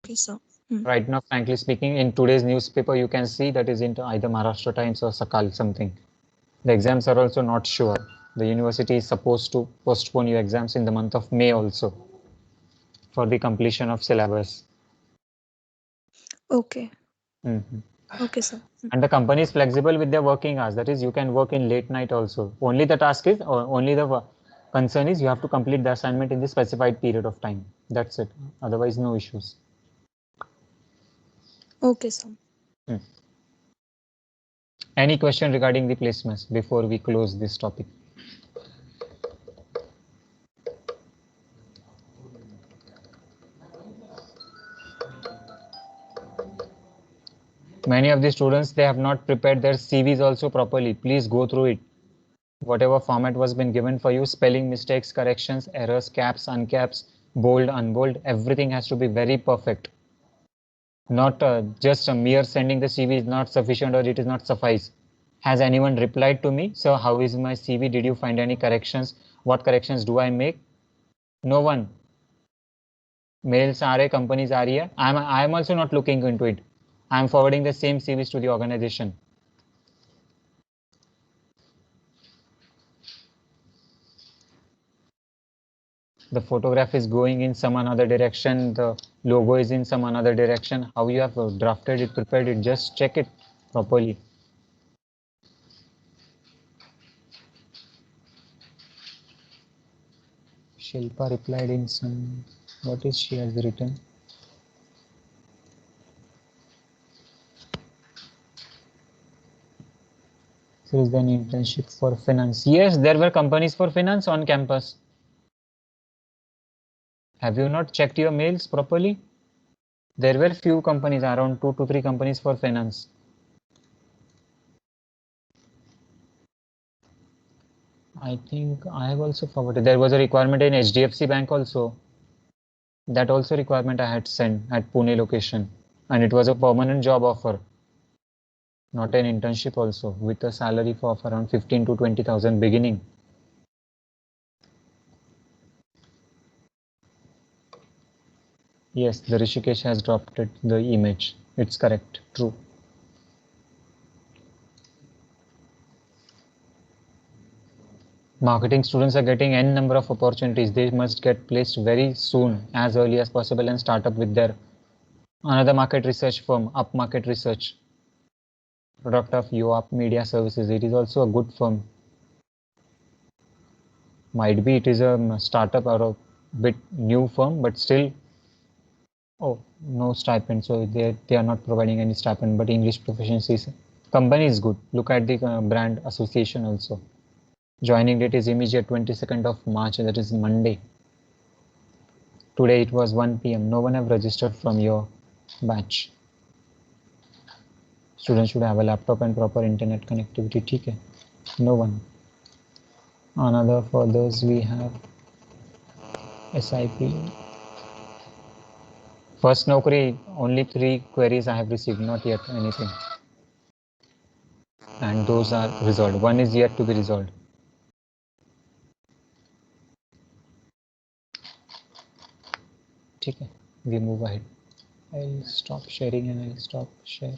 Okay, sir. Right now, frankly speaking, in today's newspaper, you can see that is in either Maharashtra Times or Sakal something. The exams are also not sure. The university is supposed to postpone your exams in the month of May also for the completion of syllabus. Okay. Mhm. Okay, sir. And the company is flexible with their working hours. That is, you can work in late night also. Only the task is, or only the concern is, you have to complete the assignment in the specified period of time. That's it. Otherwise, no issues. Okay, sir. Hmm. Any question regarding the placements before we close this topic? Many of the students, they have not prepared their CVs also properly. Please go through it. Whatever format was been given for you, spelling mistakes, corrections, errors, caps, uncaps, bold, unbold, everything has to be very perfect. Not just a mere sending the CV is not sufficient or it is not suffice. Has anyone replied to me? So how is my CV? Did you find any corrections? What corrections do I make? No one. Mails are companies are here. I'm also not looking into it. I'm forwarding the same CVs to the organization. The photograph is going in some another direction, the logo is in some another direction. How you have drafted it, prepared it, just check it properly. Shilpa replied in some, what is she has written? There is an internship for finance. Yes, there were companies for finance on campus. Have you not checked your mails properly? There were few companies, around 2 to 3 companies for finance. I think I have also forwarded. There was a requirement in HDFC Bank also. That also requirement I had sent at Pune location. And it was a permanent job offer. Not an internship also, with a salary for around 15 to 20,000 beginning. Yes, the Rishikesh has dropped it, the image. It's correct, true. Marketing students are getting n number of opportunities. They must get placed very soon, as early as possible, and start up with their another market research firm, Up Market Research, product of UOP Media Services. It is also a good firm. Might be it is a startup or a bit new firm, but still, oh, no stipend. So they are not providing any stipend, but English proficiency is company is good. Look at the brand association also. Joining date is immediate 22nd of March, that is Monday. Today it was 1 p.m. No one have registered from your batch. Students should have a laptop and proper internet connectivity. ठीक है? No one. Another for those we have SIP. First Naukri, only 3 queries I have received, not yet anything. And those are resolved. One is yet to be resolved. ठीक है? We move ahead. I'll stop sharing and I'll stop share.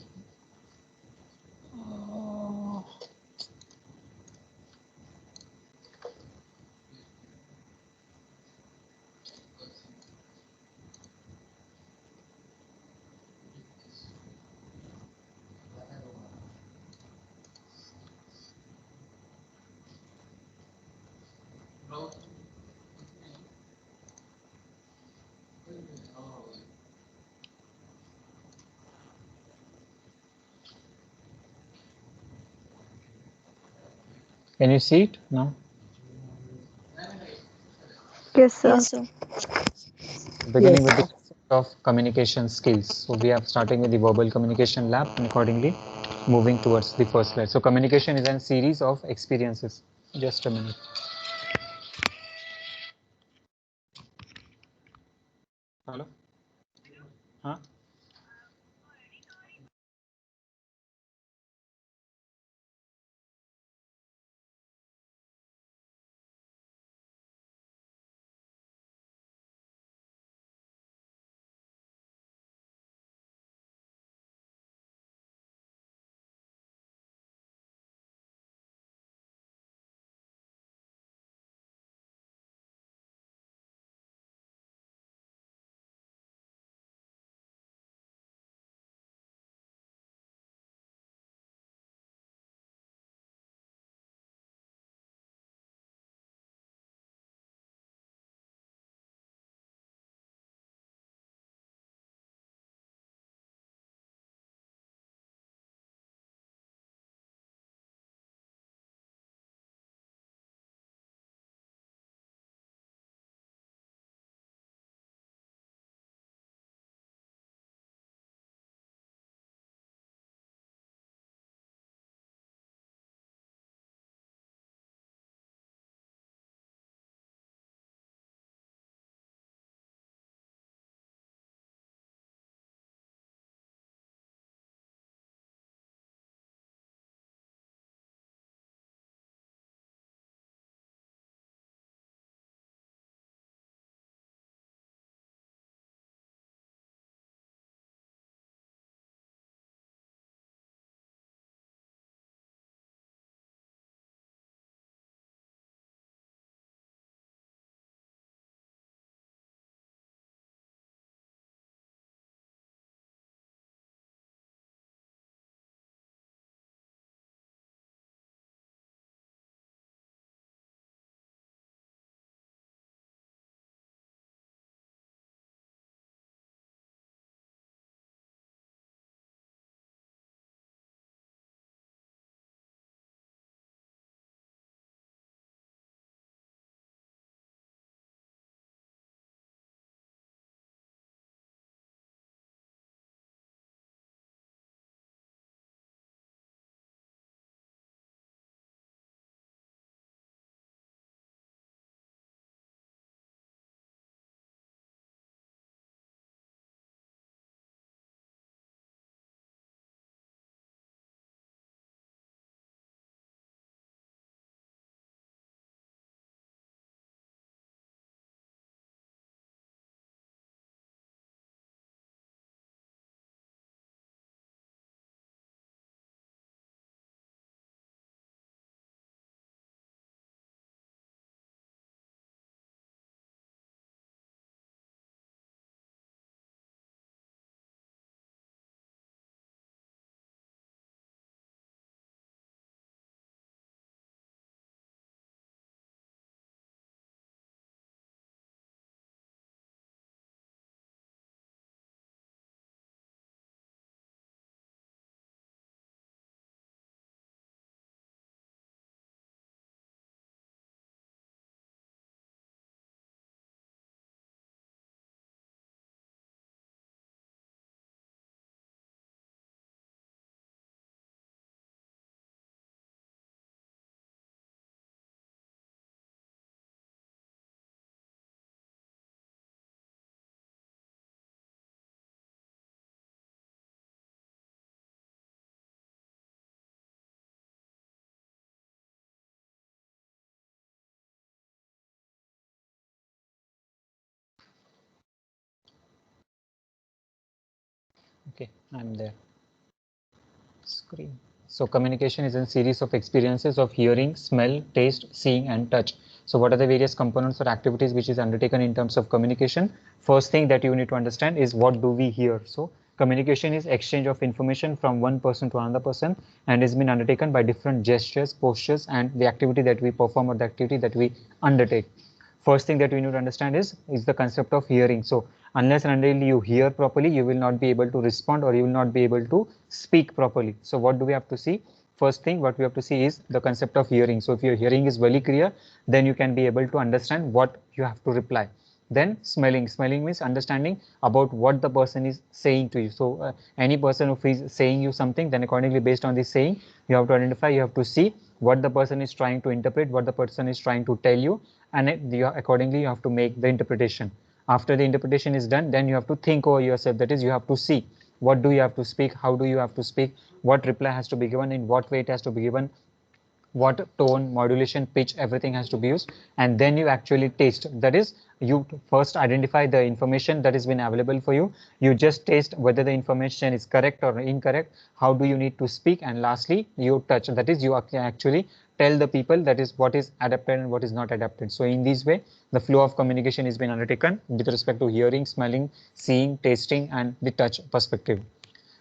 Can you see it now? Yes, sir. Yes, sir. Beginning with the concept of communication skills. So we are starting with the verbal communication lab and accordingly moving towards the first slide. So communication is a series of experiences. Just a minute. Hello? Huh? Okay, I'm there. Screen. So communication is a series of experiences of hearing, smell, taste, seeing, and touch. So what are the various components or activities which is undertaken in terms of communication? First thing that you need to understand is what do we hear? So communication is exchange of information from one person to another person and has been undertaken by different gestures, postures, and the activity that we perform or the activity that we undertake. First thing that we need to understand is the concept of hearing. So unless and until you hear properly, you will not be able to respond or you will not be able to speak properly. So what do we have to see? First thing what we have to see is the concept of hearing. So if your hearing is very clear, then you can be able to understand what you have to reply. Then smelling means understanding about what the person is saying to you. So any person who is saying you something, then accordingly based on this saying, you have to identify, you have to see what the person is trying to interpret, what the person is trying to tell you, and accordingly you have to make the interpretation. After the interpretation is done, then you have to think over yourself, that is you have to see what do you have to speak, how do you have to speak, what reply has to be given, in what way it has to be given, what tone, modulation, pitch, everything has to be used, and then you actually taste. That is, you first identify the information that has been available for you. You just taste whether the information is correct or incorrect. How do you need to speak? And lastly, you touch. That is, you actually tell the people that is what is adapted and what is not adapted. So in this way, the flow of communication has been undertaken with respect to hearing, smelling, seeing, tasting, and the touch perspective.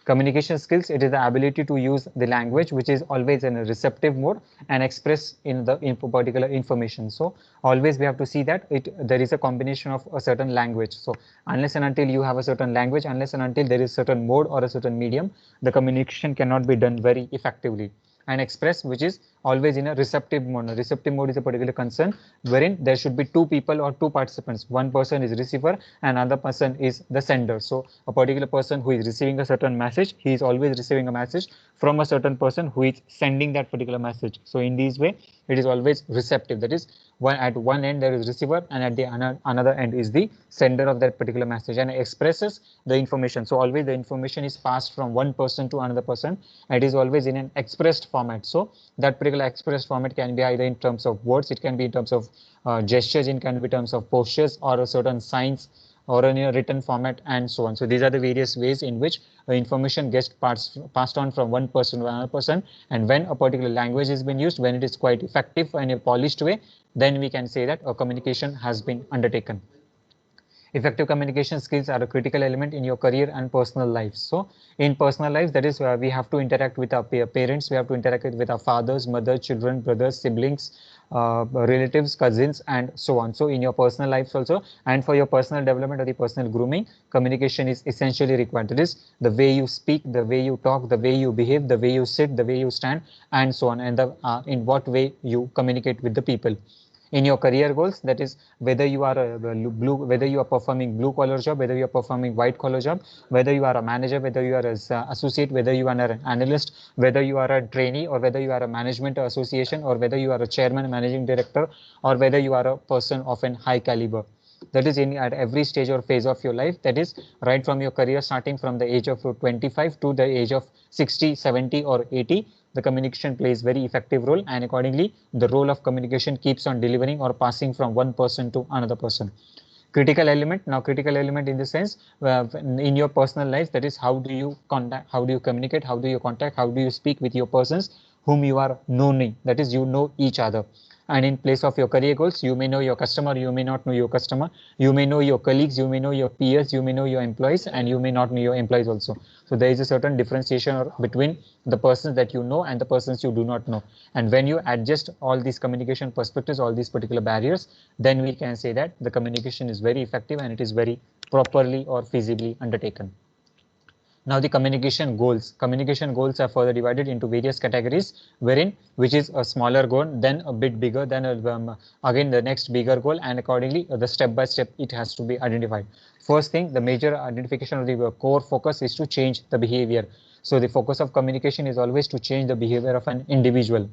Communication skills, it is the ability to use the language which is always in a receptive mode and express in the particular information. So always we have to see that there is a combination of a certain language. So unless and until you have a certain language, unless and until there is certain mode or a certain medium, the communication cannot be done very effectively. And express, which is always in a receptive mode. A receptive mode is a particular concern wherein there should be two people or two participants. One person is receiver and another person is the sender. So a particular person who is receiving a certain message, he is always receiving a message from a certain person who is sending that particular message. So in this way, it is always receptive. That is, at one end there is receiver and at the another end is the sender of that particular message, and expresses the information. So always the information is passed from one person to another person. It is always in an expressed format. So that particular expressed format can be either in terms of words, it can be in terms of gestures, it can be in terms of postures or a certain signs, or in a written format, and so on. So these are the various ways in which information gets passed on from one person to another person. And when a particular language has been used, when it is quite effective in a polished way, then we can say that a communication has been undertaken. Effective communication skills are a critical element in your career and personal life. So in personal life, that is where we have to interact with our parents, we have to interact with our fathers, mothers, children, brothers, siblings, relatives, cousins, and so on. So in your personal lives also, and for your personal development or the personal grooming, communication is essentially required. That is the way you speak, the way you talk, the way you behave, the way you sit, the way you stand, and so on, and in what way you communicate with the people. In your career goals, that is whether you are whether you are performing blue collar job, whether you are performing white collar job, whether you are a manager, whether you are an associate, whether you are an analyst, whether you are a trainee, or whether you are a management association, or whether you are a chairman, managing director, or whether you are a person of an high caliber. That is in at every stage or phase of your life, that is right from your career, starting from the age of 25 to the age of 60, 70, or 80, the communication plays very effective role, and accordingly the role of communication keeps on delivering or passing from one person to another person. Critical element, now critical element in the sense in your personal life, that is how do you contact, how do you communicate, how do you contact, how do you speak with your persons whom you are knowing, that is you know each other. And in place of your career goals, you may know your customer, you may not know your customer, you may know your colleagues, you may know your peers, you may know your employees, and you may not know your employees also. So there is a certain differentiation between the persons that you know and the persons you do not know. And when you adjust all these communication perspectives, all these particular barriers, then we can say that the communication is very effective and it is very properly or feasibly undertaken. Now the communication goals are further divided into various categories, wherein which is a smaller goal, then a bit bigger, then again the next bigger goal, and accordingly the step by step it has to be identified. First thing, the major identification of the core focus is to change the behavior. So the focus of communication is always to change the behavior of an individual.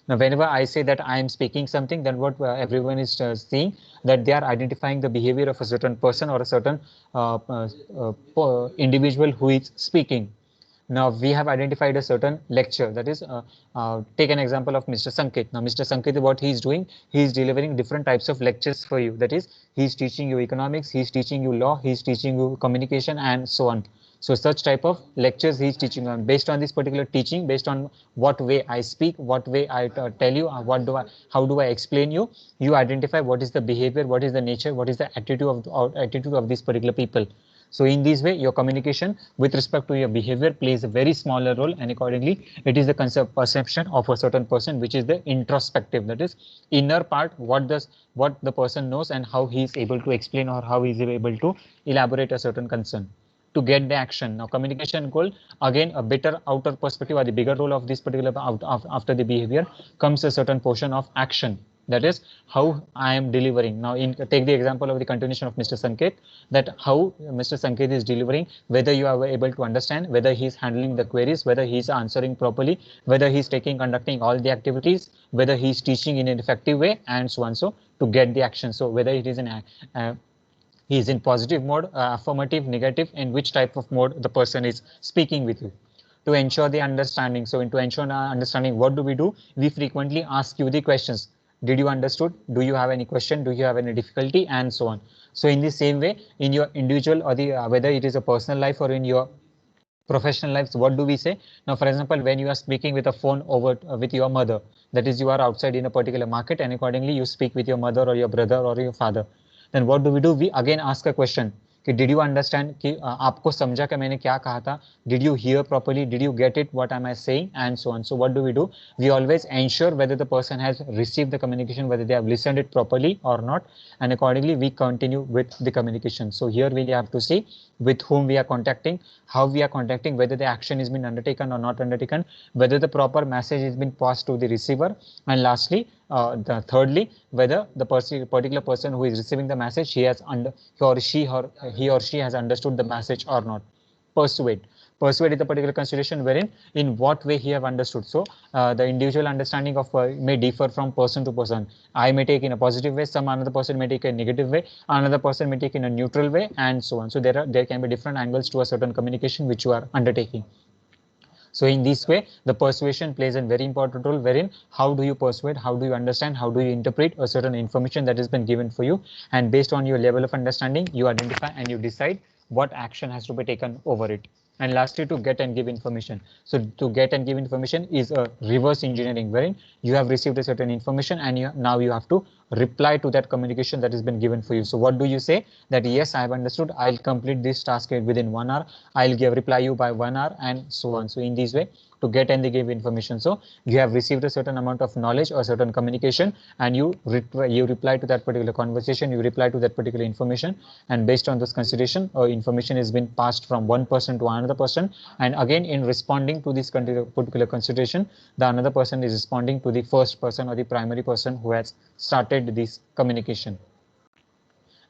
Now, whenever I say that I am speaking something, then what everyone is seeing, that they are identifying the behavior of a certain person or a certain individual who is speaking. Now, we have identified a certain lecture, that is, take an example of Mr. Sankit. Now, Mr. Sankit, what he is doing, he is delivering different types of lectures for you. That is, he is teaching you economics, he is teaching you law, he is teaching you communication, and so on. So such type of lectures he's teaching on. Based on this particular teaching, based on what way I speak, what way I tell you, how do I explain you, you identify what is the behavior, what is the nature, what is the attitude of these particular people. So in this way, your communication with respect to your behavior plays a very smaller role, and accordingly, it is the concept perception of a certain person, which is the introspective, that is inner part, what the person knows and how he is able to explain or how he is able to elaborate a certain concern to get the action. Now, communication goal, again, a better outer perspective or the bigger role of this particular after the behavior comes a certain portion of action. That is how I am delivering. Now, take the example of the continuation of Mr. Sanket, that how Mr. Sanket is delivering, whether you are able to understand, whether he is handling the queries, whether he is answering properly, whether he is conducting all the activities, whether he is teaching in an effective way, and so on. So to get the action. So whether it is he is in positive mode, affirmative, negative, and which type of mode the person is speaking with you to ensure the understanding. So to ensure understanding, what do? We frequently ask you the questions. Did you understood? Do you have any question? Do you have any difficulty? And so on. So in the same way, in your individual or the whether it is a personal life or in your professional lives, what do we say? Now, for example, when you are speaking with a phone over with your mother, that is you are outside in a particular market and accordingly you speak with your mother or your brother or your father, then what do? We again ask a question कि did you understand कि आपको समझा कि मैंने क्या कहा था, did you hear properly, did you get it, what am I saying, and so on. So what do? We always ensure whether the person has received the communication, whether they have listened it properly or not, and accordingly we continue with the communication. So here we have to see with whom we are contacting, how we are contacting, whether the action has been undertaken or not undertaken, whether the proper message has been passed to the receiver, and lastly, thirdly, whether the particular person who is receiving the message, he or she has understood the message or not. Persuade is the particular consideration wherein in what way he have understood. So the individual understanding of may differ from person to person. I may take in a positive way, some another person may take a negative way, another person may take in a neutral way, and so on. So there can be different angles to a certain communication which you are undertaking. So in this way, the persuasion plays a very important role wherein how do you persuade, how do you understand, how do you interpret a certain information that has been given for you, and based on your level of understanding, you identify and you decide what action has to be taken over it. And lastly, to get and give information. So to get and give information is a reverse engineering wherein you have received a certain information and now you have to reply to that communication that has been given for you. So what do you say? That yes, I have understood, I'll complete this task within 1 hour, I'll reply you by 1 hour, and so on. So in this way, to get and give information. So you have received a certain amount of knowledge or certain communication, and you reply to that particular conversation, you reply to that particular information, and based on this consideration, information has been passed from one person to another person, and again in responding to this particular consideration, the another person is responding to the first person or the primary person who has started this communication.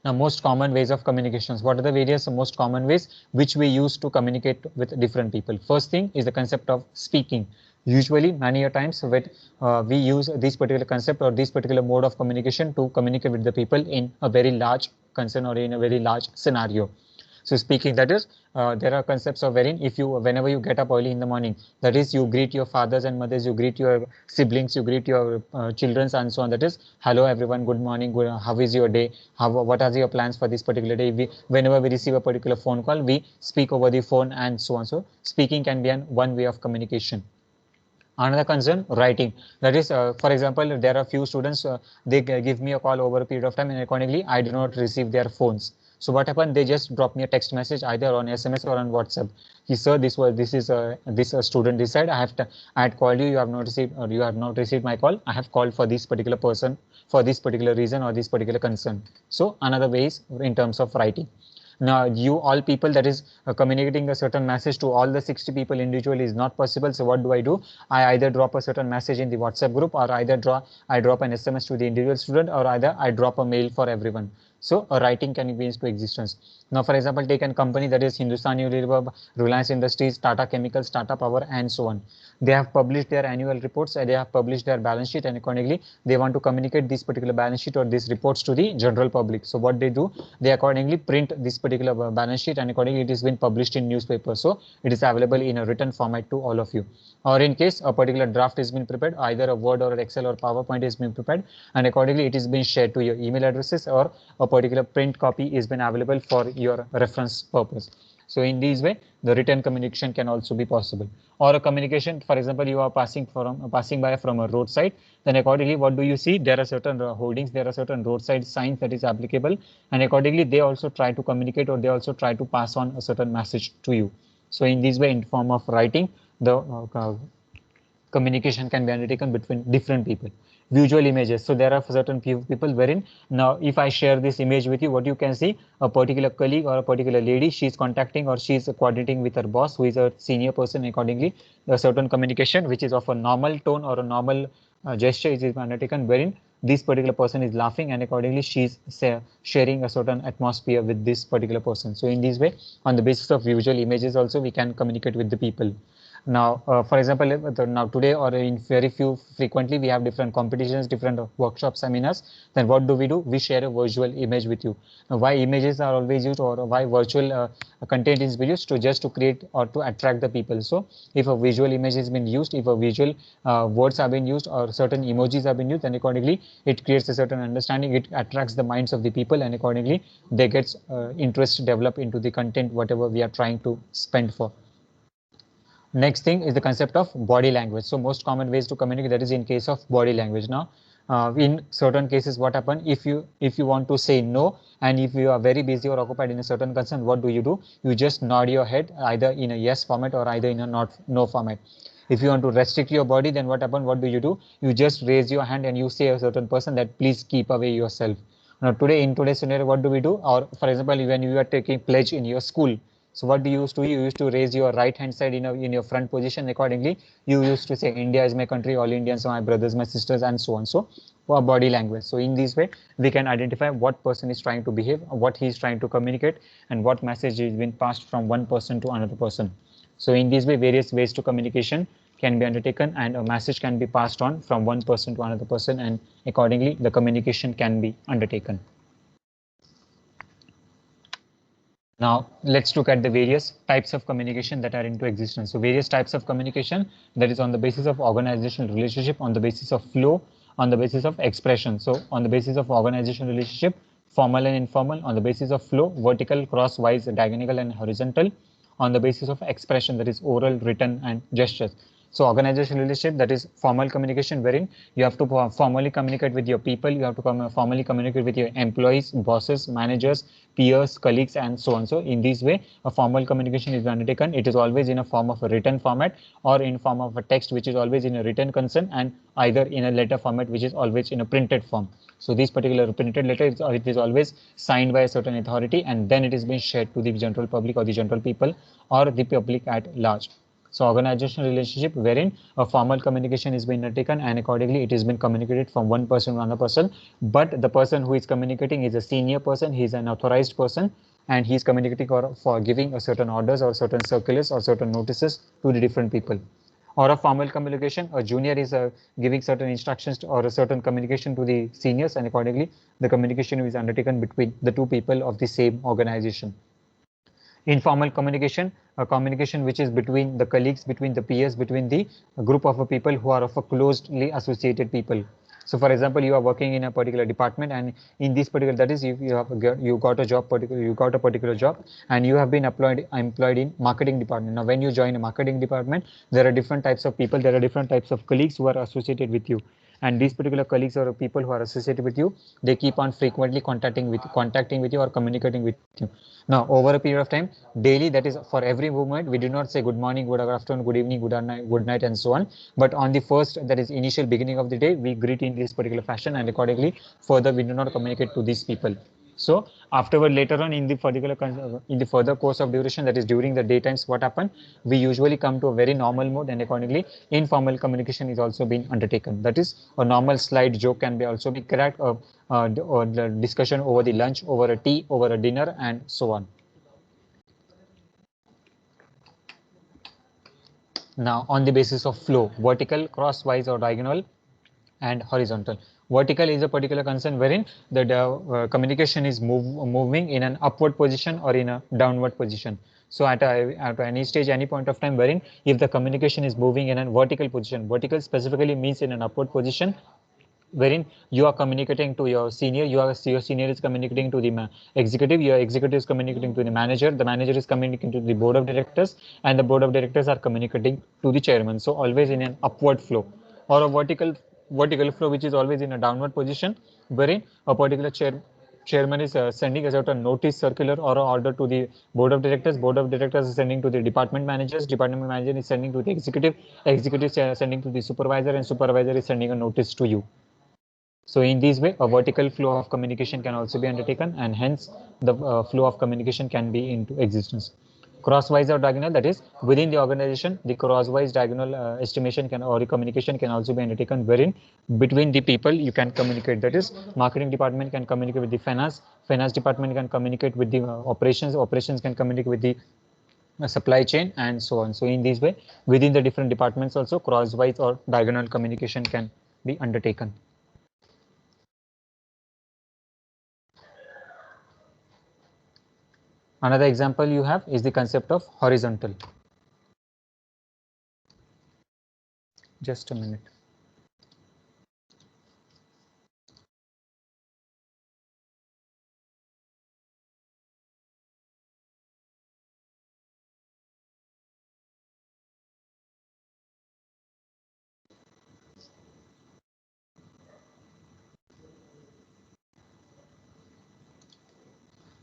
Now, most common ways of communications. What are the various most common ways which we use to communicate with different people? First thing is the concept of speaking. Usually, many a times we use this particular concept or this particular mode of communication to communicate with the people in a very large concern or in a very large scenario. So speaking, that is, there are concepts of wherein whenever you get up early in the morning, that is, you greet your fathers and mothers, you greet your siblings, you greet your children, and so on. That is, hello everyone, good morning, how is your day? What are your plans for this particular day? Whenever we receive a particular phone call, we speak over the phone and so on. So speaking can be one way of communication. Another concern, writing. That is, for example, there are few students, they give me a call over a period of time and accordingly, I do not receive their phones. So what happened? They just drop me a text message either on SMS or on WhatsApp. Sir, this student this side. I had called you. You have not received, or you have not received my call. I have called for this particular person for this particular reason or this particular concern. So another way is in terms of writing. Now, you all people that is communicating a certain message to all the 60 people individually is not possible. So what do? I either drop a certain message in the WhatsApp group, or I drop an SMS to the individual student, or either I drop a mail for everyone. So a writing can be into existence. Now, for example, take a company that is Hindustan Unilever, Reliance Industries, Tata Chemicals, Tata Power, and so on. They have published their annual reports, and they have published their balance sheet, and accordingly, they want to communicate this particular balance sheet or these reports to the general public. So what they do, they accordingly print this particular balance sheet, and accordingly, it has been published in newspaper. So it is available in a written format to all of you. Or in case a particular draft has been prepared, either a Word or Excel or PowerPoint has been prepared, and accordingly, it is being shared to your email addresses, or a particular print copy is been available for your reference purpose. So in this way, the written communication can also be possible. Or a communication, for example, you are passing by from a roadside, then accordingly, what do you see? There are certain holdings, there are certain roadside signs that is applicable, and accordingly, they also try to communicate, or they also try to pass on a certain message to you. So in this way, in form of writing, the communication can be undertaken between different people. Visual images. So there are certain people wherein now if I share this image with you, what you can see, a particular colleague or a particular lady, she's contacting or she's coordinating with her boss, who is a senior person. Accordingly, a certain communication which is of a normal tone or a normal gesture is undertaken, wherein this particular person is laughing, and accordingly she's sharing a certain atmosphere with this particular person. So in this way, on the basis of visual images also, we can communicate with the people. Now, for example, now today or in very few frequently, we have different competitions, different workshops, seminars. Then what do? We share a visual image with you. Now, why images are always used, or why virtual content is used? To just to create or to attract the people. So if a visual image has been used, if a visual words have been used, or certain emojis have been used, then accordingly it creates a certain understanding. It attracts the minds of the people, and accordingly they get interest developed into the content whatever we are trying to spend for. Next thing is the concept of body language. So most common ways to communicate, that is in case of body language. Now, in certain cases, what happen if you want to say no, and if you are very busy or occupied in a certain concern, what do? You just nod your head either in a yes format or either in a not no format. If you want to restrict your body, then what happen? What do? You just raise your hand and you say a certain person that please keep away yourself. Now today, in today's scenario, what do? Or for example, when you are taking pledge in your school, so what do you used to? You used to raise your right hand side in your front position. Accordingly, you used to say India is my country, all Indians are my brothers, my sisters, and so on. So for body language. So in this way, we can identify what person is trying to behave, what he is trying to communicate, and what message is being passed from one person to another person. So in this way, various ways to communication can be undertaken, and a message can be passed on from one person to another person, and accordingly, the communication can be undertaken. Now, let's look at the various types of communication that are into existence. So various types of communication, that is on the basis of organizational relationship, on the basis of flow, on the basis of expression. So on the basis of organizational relationship, formal and informal, on the basis of flow, vertical, crosswise, diagonal and horizontal, on the basis of expression, that is oral, written and gestures. So organizational relationship, that is formal communication, wherein you have to formally communicate with your people, you have to formally communicate with your employees, bosses, managers, peers, colleagues, and so on. So in this way, a formal communication is undertaken. It is always in a form of a written format, or in form of a text, which is always in a written consent, and either in a letter format, which is always in a printed form. So this particular printed letter it is always signed by a certain authority, and then it is being shared to the general public or the general people or the public at large. So organizational relationship, wherein a formal communication is being undertaken, and accordingly it has been communicated from one person to another person. But the person who is communicating is a senior person, he is an authorized person, and he is communicating for giving a certain orders or certain circulars or certain notices to the different people. Or a formal communication, a junior is giving certain instructions or a certain communication to the seniors, and accordingly the communication is undertaken between the two people of the same organization. Informal communication, a communication which is between the colleagues, between the peers, between the group of people who are of a closely associated people. So for example, you are working in a particular department, and in this particular, that is, you got a job, you got a particular job, and you have been employed in marketing department. Now when you join a marketing department, there are different types of people, there are different types of colleagues who are associated with you, and these particular colleagues or people who are associated with you, they keep on frequently contacting with you or communicating with you. Now over a period of time, daily, that is for every movement, we do not say good morning, good afternoon, good evening, good night, and so on. But on the first, that is initial beginning of the day, we greet in this particular fashion, and accordingly further we do not communicate to these people. So afterward, later on in the further course of duration, that is during the daytimes, what happened? We usually come to a very normal mode, and accordingly informal communication is also being undertaken. That is, a normal slide joke can be also be cracked, or the discussion over the lunch, over a tea, over a dinner, and so on. Now on the basis of flow, vertical, crosswise or diagonal, and horizontal. Vertical is a particular concern wherein the communication is moving in an upward position or in a downward position. So at any stage, any point of time, wherein if the communication is moving in a vertical position, vertical specifically means in an upward position, wherein you are communicating to your senior, your senior is communicating to the executive, your executive is communicating to the manager is communicating to the board of directors, and the board of directors are communicating to the chairman. So always in an upward flow, or a vertical flow, which is always in a downward position, wherein a particular chairman is sending a certain notice, circular, or an order to the board of directors. Board of directors is sending to the department managers. Department manager is sending to the executive. Executive is sending to the supervisor, and supervisor is sending a notice to you. So in this way, a vertical flow of communication can also be undertaken, and hence the flow of communication can be into existence. Crosswise or diagonal, that is within the organization, the crosswise diagonal estimation can or communication can also be undertaken, wherein between the people you can communicate. That is, marketing department can communicate with the finance department can communicate with the operations can communicate with the supply chain, and so on. So in this way, within the different departments also crosswise or diagonal communication can be undertaken. Another example you have is the concept of horizontal. Just a minute.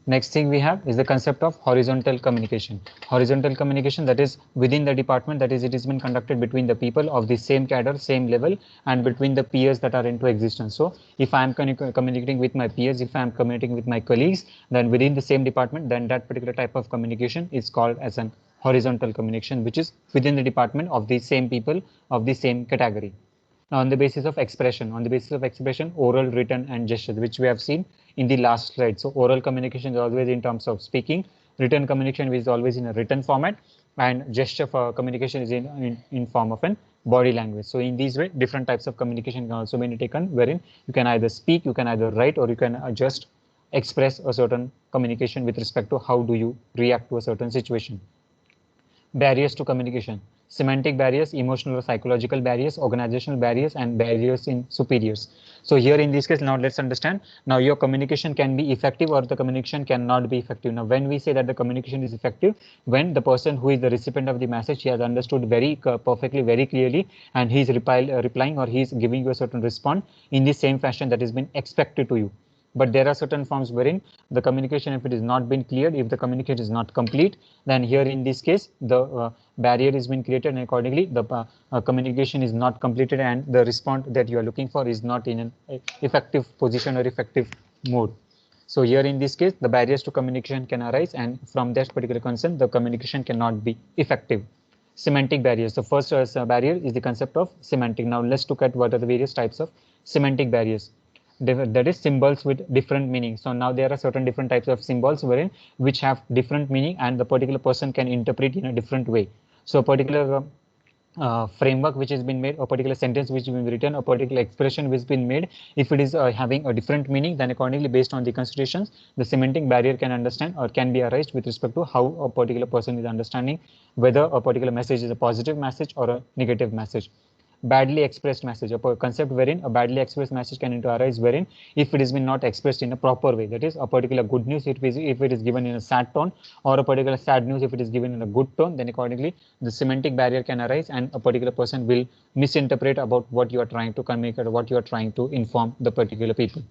Next thing we have is the concept of horizontal communication. Horizontal communication, that is within the department, that is it has been conducted between the people of the same cadre, same level, and between the peers that are into existence. So if I am communicating with my peers, if I am communicating with my colleagues, then within the same department, then that particular type of communication is called as an horizontal communication, which is within the department of the same people of the same category. Now, on the basis of expression, oral, written, and gestures, which we have seen in the last slide. So oral communication is always in terms of speaking, written communication is always in a written format, and gesture for communication is in form of an body language. So in these way, different types of communication can also be taken, wherein you can either speak, you can either write, or you can just express a certain communication with respect to how do you react to a certain situation. Barriers to communication: semantic barriers, emotional or psychological barriers, organizational barriers, and barriers in superiors. So here in this case, now let's understand. Now your communication can be effective or the communication cannot be effective. Now when we say that the communication is effective, when the person who is the recipient of the message, he has understood very perfectly, very clearly, and he's replying or he's giving you a certain response in the same fashion that has been expected to you. But there are certain forms wherein the communication, if it is not been cleared, if the communication is not complete, then here in this case the barrier has been created, and accordingly the communication is not completed, and the response that you are looking for is not in an effective position or effective mode. So here in this case, the barriers to communication can arise, and from that particular concern, the communication cannot be effective. Semantic barriers. The first barrier is the concept of semantic. Now let's look at what are the various types of semantic barriers. That is symbols with different meanings. So now there are certain different types of symbols wherein which have different meaning, and the particular person can interpret in a different way. So a particular framework which has been made, a particular sentence which has been written, a particular expression which has been made, if it is having a different meaning, then accordingly based on the considerations, the semantic barrier can understand or can be arised with respect to how a particular person is understanding whether a particular message is a positive message or a negative message. Badly expressed message, a concept wherein a badly expressed message can arise wherein if it has been not expressed in a proper way, that is a particular good news if it is given in a sad tone, or a particular sad news if it is given in a good tone, then accordingly the semantic barrier can arise, and a particular person will misinterpret about what you are trying to communicate or what you are trying to inform the particular people.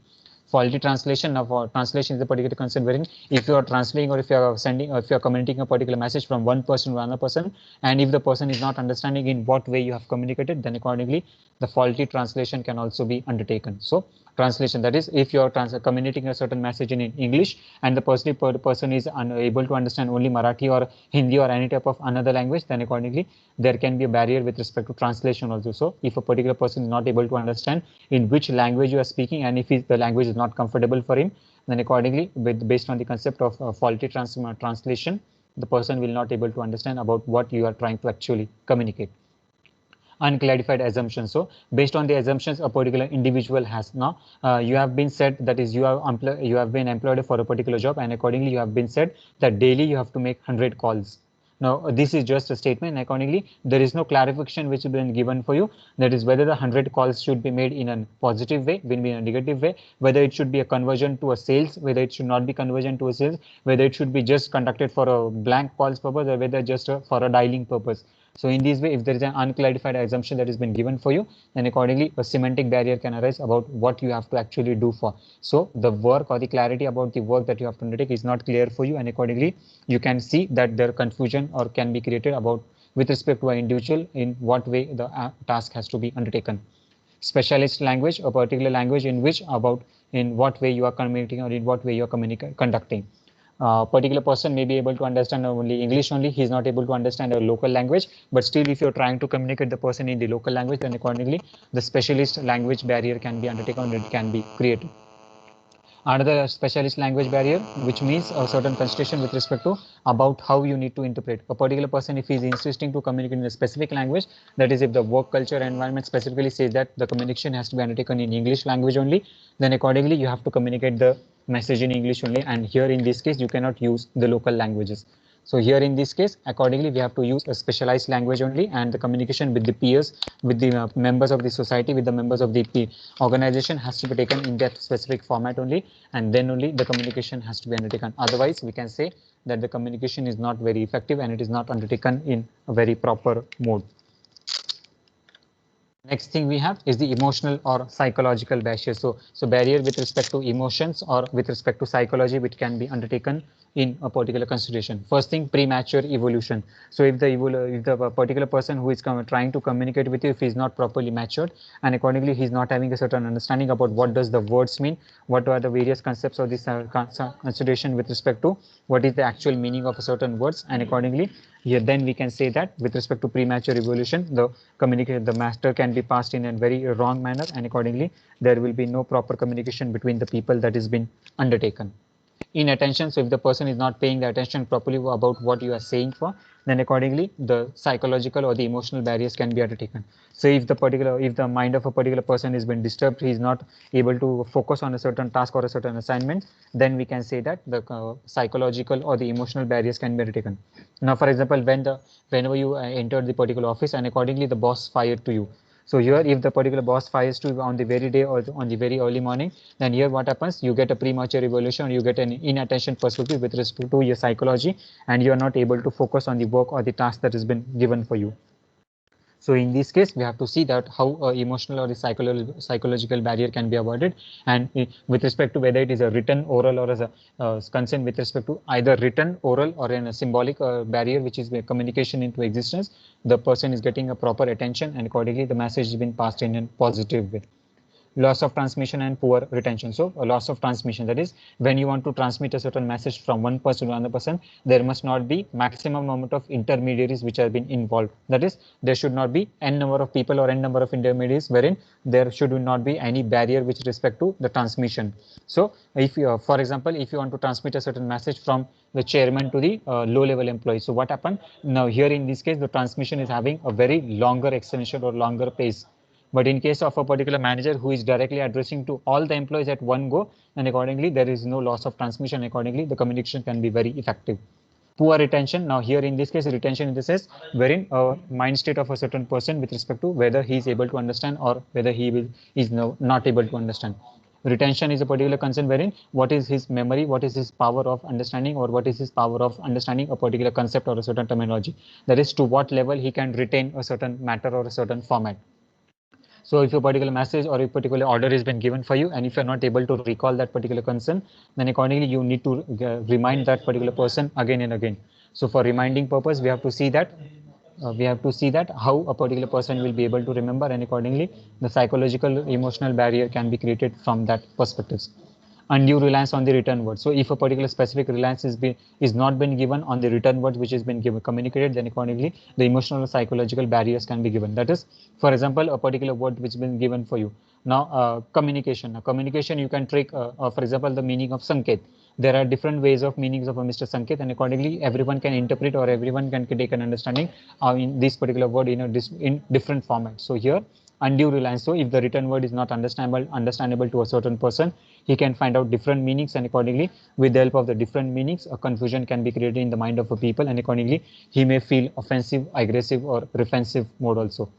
Faulty translation of translation is a particular concern wherein if you are translating or if you are sending or if you are communicating a particular message from one person to another person, and if the person is not understanding in what way you have communicated, then accordingly the faulty translation can also be undertaken. So translation, that is if you are communicating a certain message in English and the person is unable to understand only Marathi or Hindi or any type of another language, then accordingly there can be a barrier with respect to translation also. So if a particular person is not able to understand in which language you are speaking, and if the language is not comfortable for him, then accordingly based on the concept of faulty translation, the person will not able to understand about what you are trying to actually communicate. Unclarified assumptions. So based on the assumptions a particular individual has, now you have been said, that is you have been employed for a particular job, and accordingly you have been said that daily you have to make 100 calls. Now, this is just a statement, and accordingly, there is no clarification which has been given for you. That is whether the 100 calls should be made in a positive way, will be in a negative way, whether it should be a conversion to a sales, whether it should not be conversion to a sales, whether it should be just conducted for a blank calls purpose, or whether just for a dialing purpose. So in this way, if there is an unclarified assumption that has been given for you, then accordingly a semantic barrier can arise about what you have to actually do for. So the work or the clarity about the work that you have to undertake is not clear for you, and accordingly you can see that there confusion or can be created about with respect to an individual in what way the task has to be undertaken. Specialist language, a particular language in which about in what way you are communicating or in what way you are conducting. Particular person may be able to understand only English only, he is not able to understand a local language, but still if you're trying to communicate the person in the local language, then accordingly the specialist language barrier can be undertaken, it can be created. Another specialist language barrier, which means a certain constriction with respect to about how you need to interpret. A particular person, if he is insisting to communicate in a specific language, that is if the work culture environment specifically says that the communication has to be undertaken in English language only, then accordingly you have to communicate the message in English only, and here in this case you cannot use the local languages. So here in this case, accordingly, we have to use a specialized language only, and the communication with the peers, with the members of the society, with the members of the organization has to be taken in that specific format only, and then only the communication has to be undertaken. Otherwise, we can say that the communication is not very effective and it is not undertaken in a very proper mode. Next thing we have is the emotional or psychological barrier. So barrier with respect to emotions or with respect to psychology, which can be undertaken in a particular consideration. First thing, premature evolution. So if the particular person who is trying to communicate with you, if he is not properly matured, and accordingly he is not having a certain understanding about what does the words mean, what are the various concepts of this consideration with respect to what is the actual meaning of a certain words, and accordingly here then we can say that with respect to premature evolution, the master can be passed in a very wrong manner, and accordingly there will be no proper communication between the people that is been undertaken. Inattention, so if the person is not paying the attention properly about what you are saying for, then accordingly the psychological or the emotional barriers can be undertaken. So if the mind of a particular person has been disturbed, he is not able to focus on a certain task or a certain assignment, then we can say that the psychological or the emotional barriers can be undertaken. Now for example, whenever you enter the particular office and accordingly the boss fired to you, so here, if the particular boss fires to you on the very day or on the very early morning, then here what happens? You get a premature evolution, or you get an inattention perspective with respect to your psychology, and you are not able to focus on the work or the task that has been given for you. So in this case, we have to see that how emotional or the psychological barrier can be avoided, and with respect to whether it is a written, oral, or as a concern with respect to either written, oral, or in a symbolic barrier, which is communication into existence, the person is getting a proper attention, and accordingly the message has been passed in a positive way. Loss of transmission and poor retention. So a loss of transmission, that is when you want to transmit a certain message from one person to another person, there must not be maximum amount of intermediaries which have been involved. That is, there should not be n number of people or n number of intermediaries wherein there should not be any barrier with respect to the transmission. So if you, for example, if you want to transmit a certain message from the chairman to the low level employee, so what happened now here in this case, the transmission is having a very longer extension or longer pace. But in case of a particular manager who is directly addressing to all the employees at one go, and accordingly there is no loss of transmission, accordingly the communication can be very effective. Poor retention. Now here in this case, retention in the sense wherein a mind state of a certain person with respect to whether he is able to understand or whether is not able to understand. Retention is a particular concern wherein what is his memory, what is his power of understanding, or what is his power of understanding a particular concept or a certain terminology. That is to what level he can retain a certain matter or a certain format. So if a particular message or a particular order has been given for you, and if you're not able to recall that particular concern, then accordingly you need to remind that particular person again and again. So for reminding purpose, we have to see that how a particular person will be able to remember, and accordingly the psychological emotional barrier can be created from that perspectives. Undue reliance on the written word. So if a particular specific reliance is not been given on the written words which has been communicated, then accordingly the emotional or psychological barriers can be given. That is, for example, a particular word which has been given for you. Now communication. Now communication you can trick, for example, the meaning of Sanket. There are different ways of meanings of a Mr. Sanket, and accordingly everyone can interpret or everyone can take an understanding in this particular word in different formats. So here undue reliance. So if the written word is not understandable to a certain person, he can find out different meanings, and accordingly, with the help of the different meanings, a confusion can be created in the mind of a people, and accordingly, he may feel offensive, aggressive, or defensive mode also.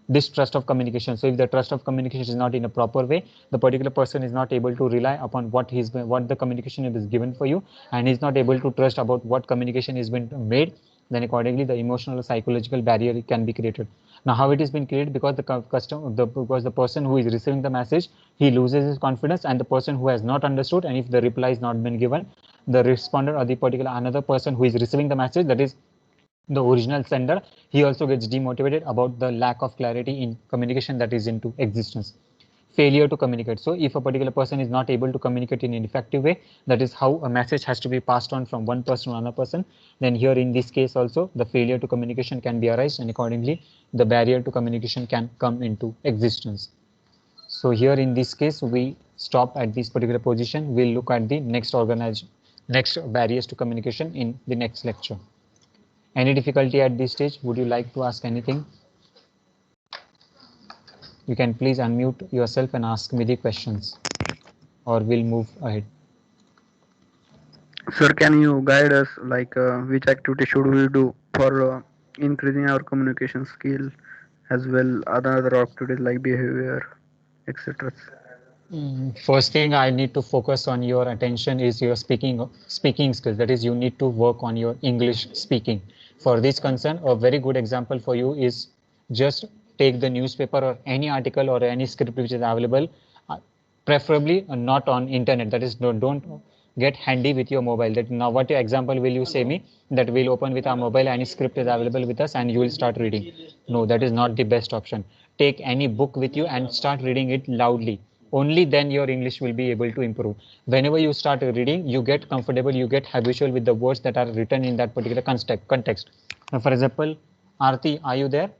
This trust of communication. So if the trust of communication is not in a proper way, the particular person is not able to rely upon what the communication is given for you, and is not able to trust about what communication is been made, then accordingly the emotional or psychological barrier can be created. Now how it has been created? Because because the person who is receiving the message, he loses his confidence, and the person who has not understood, and if the reply is not been given, the respondent or the particular another person who is receiving the message, that is the original sender, he also gets demotivated about the lack of clarity in communication that is into existence. Failure to communicate. So if a particular person is not able to communicate in an effective way, that is how a message has to be passed on from one person to another person, then here in this case also the failure to communication can be arise, and accordingly the barrier to communication can come into existence. So here in this case we stop at this particular position. We'll look at the next barriers to communication in the next lecture. Any difficulty at this stage? Would you like to ask anything? You can please unmute yourself and ask me the questions, or we'll move ahead. Sir, can you guide us like which activity should we do for increasing our communication skill as well other activities like behavior, etc. First thing I need to focus on your attention is your speaking skills. That is, you need to work on your English speaking. For this concern, a very good example for you is just take the newspaper or any article or any script which is available, preferably not on internet. That is, don't get handy with your mobile. That now what example will you say me that we'll open with our mobile, any script is available with us and you will start reading? No, that is not the best option. Take any book with you and start reading it loudly. Only then your English will be able to improve. Whenever you start reading, you get comfortable, you get habitual with the words that are written in that particular context. Now, for example, Aarti, are you there?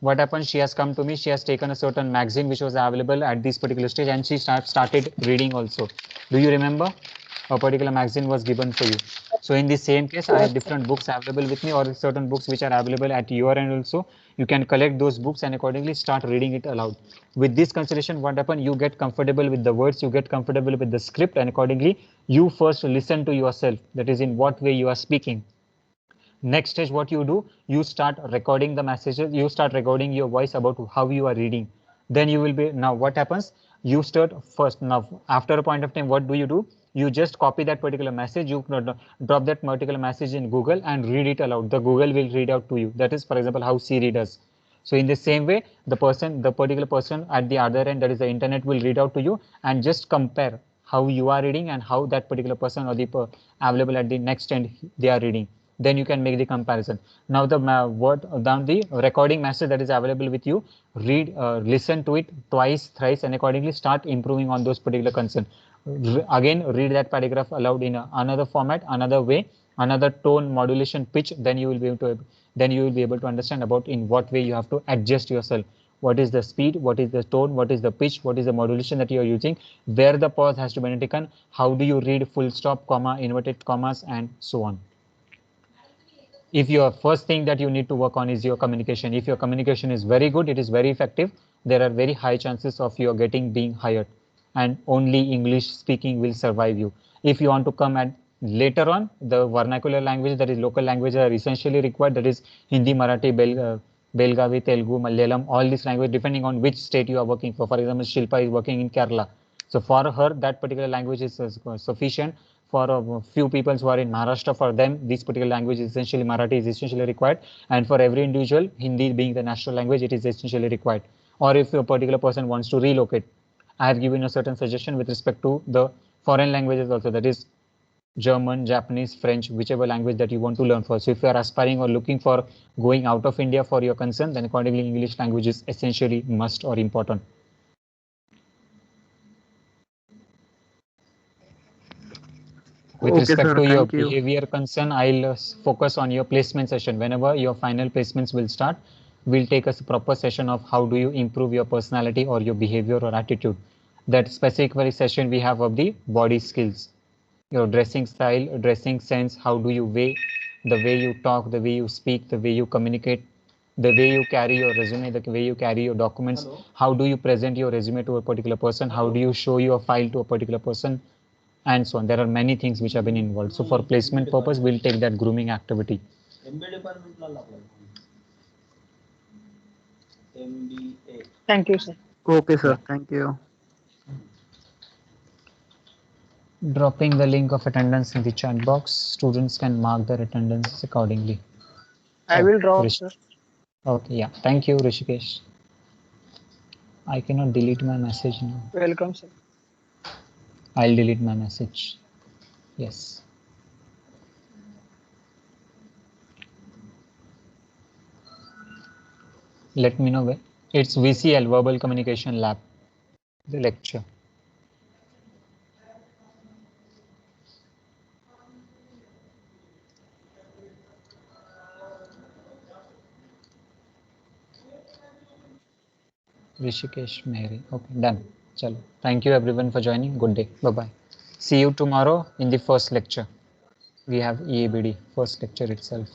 What happened? She has come to me, she has taken a certain magazine which was available at this particular stage, and she started reading also. Do you remember? A particular magazine was given for you. So in the same case, I have different books available with me, or certain books which are available at your end also. You can collect those books and accordingly start reading it aloud. With this consideration, what happened? You get comfortable with the words, you get comfortable with the script, and accordingly you first listen to yourself, that is in what way you are speaking. Next stage, what you do, you start recording the messages, you start recording your voice about how you are reading. Then you will be, now what happens, you start first, now after a point of time, what do? You just copy that particular message, you drop that particular message in Google and read it aloud. The Google will read out to you. That is, for example, how Siri does. So in the same way, the particular person at the other end, that is the internet, will read out to you, and just compare how you are reading and how that particular person or the available at the next end they are reading. Then you can make the comparison. Now the word down the recording message that is available with you, read, listen to it twice, thrice, and accordingly start improving on those particular concern. Again, read that paragraph aloud in another format, another way, another tone, modulation, pitch. Then you will be able to understand about in what way you have to adjust yourself. What is the speed, what is the tone, what is the pitch, what is the modulation that you are using, where the pause has to be taken, how do you read full stop, comma, inverted commas, and so on. If your first thing that you need to work on is your communication, if your communication is very good, it is very effective, there are very high chances of your being hired, and only English speaking will survive you. If you want to come at later on, the vernacular language, that is local language, are essentially required, that is Hindi, Marathi, Belgavi, Telugu, Malayalam, all these language, depending on which state you are working for. For example, Shilpa is working in Kerala, so for her that particular language is sufficient. For a few people who are in Maharashtra, for them this particular language is essentially Marathi is essentially required, and for every individual, Hindi being the national language, it is essentially required. Or if a particular person wants to relocate, I have given a certain suggestion with respect to the foreign languages also, that is German, Japanese, French, whichever language that you want to learn for. So if you are aspiring or looking for going out of India for your concern, then accordingly English language is essentially must or important. With Okay, respect sir. to your Thank you. behavior concern, I'll focus on your placement session. Whenever your final placements will start, we'll take a proper session of how do you improve your personality or your behavior or attitude. That specific session we have of the body skills, your dressing style, dressing sense, how do you weigh, the way you talk, the way you speak, the way you communicate, the way you carry your resume, the way you carry your documents, how do you present your resume to a particular person, how do you show your file to a particular person, and so on. There are many things which have been involved. So for placement purpose, we'll take that grooming activity. Thank you, sir. Okay, sir. Yeah. Thank you. Dropping the link of attendance in the chat box. Students can mark their attendances accordingly. I will drop, sir. Okay, yeah. Thank you, Rishikesh. I cannot delete my message now. Welcome, sir. I'll delete my message. Yes. Let me know where. It's VCL, Verbal Communication Lab, the lecture. Rishikesh Mehri. Okay, done. Chalo. Thank you everyone for joining. Good day. Bye-bye. See you tomorrow in the first lecture. We have EABD, first lecture itself.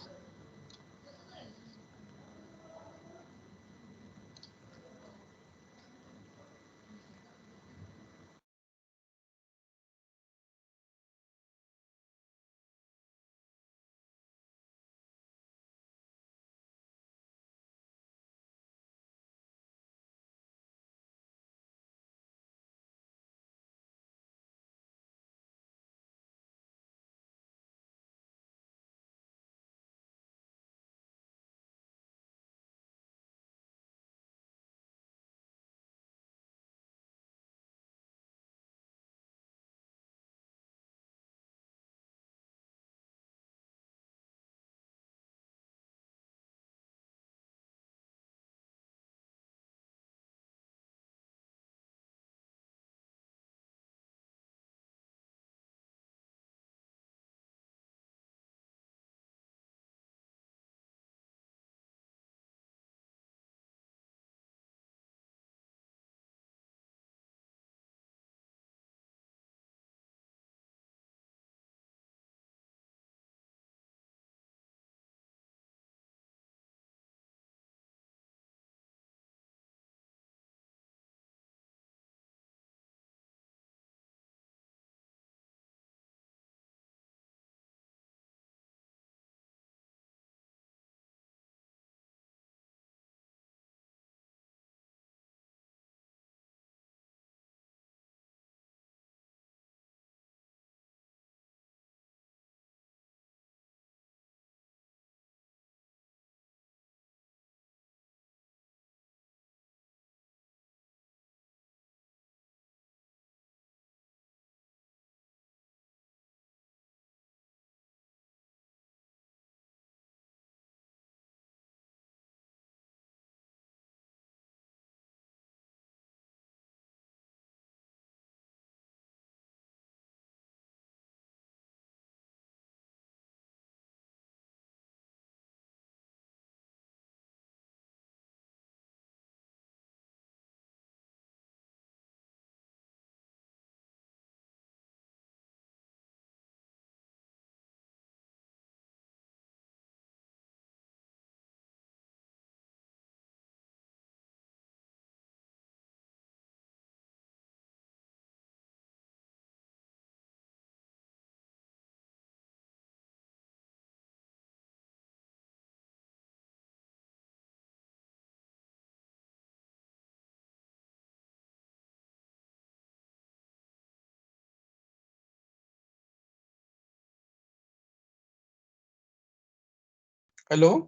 Hello.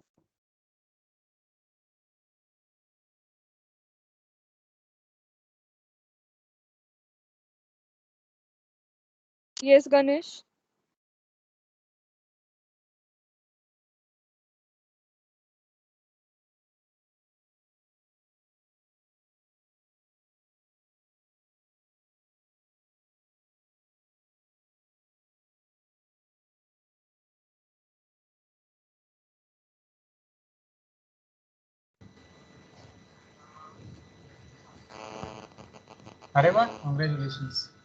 Yes, Ganesh. Areva, congratulations.